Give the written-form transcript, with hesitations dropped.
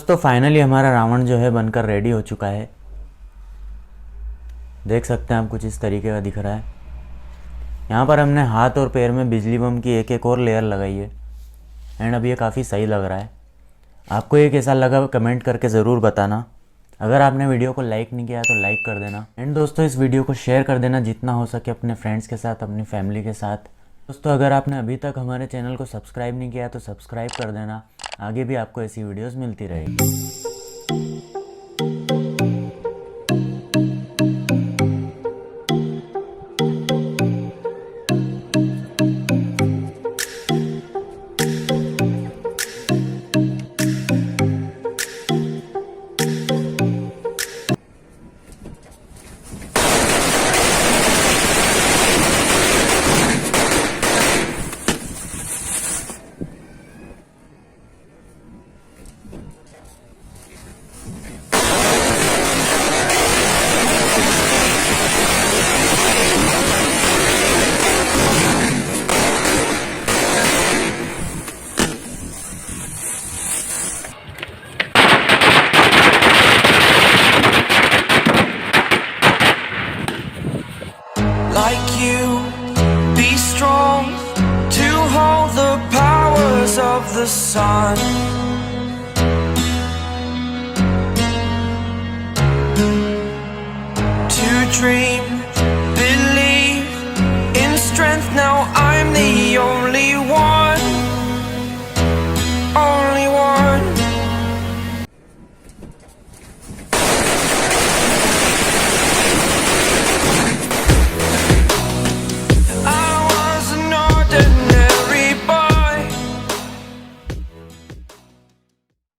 दोस्तों फाइनली हमारा रावण जो है बनकर रेडी हो चुका है। देख सकते हैं आप, कुछ इस तरीके का दिख रहा है। यहाँ पर हमने हाथ और पैर में बिजली बम की एक एक और लेयर लगाई है एंड अब ये काफ़ी सही लग रहा है। आपको ये कैसा लगा कमेंट करके ज़रूर बताना। अगर आपने वीडियो को लाइक नहीं किया तो लाइक कर देना एंड दोस्तों इस वीडियो को शेयर कर देना जितना हो सके अपने फ्रेंड्स के साथ, अपनी फैमिली के साथ। दोस्तों अगर आपने अभी तक हमारे चैनल को सब्सक्राइब नहीं किया तो सब्सक्राइब कर देना, आगे भी आपको ऐसी वीडियोस मिलती रहेगी। Like you, be strong to hold the powers of the sun. To dream, believe in strength. Now I'm the only one.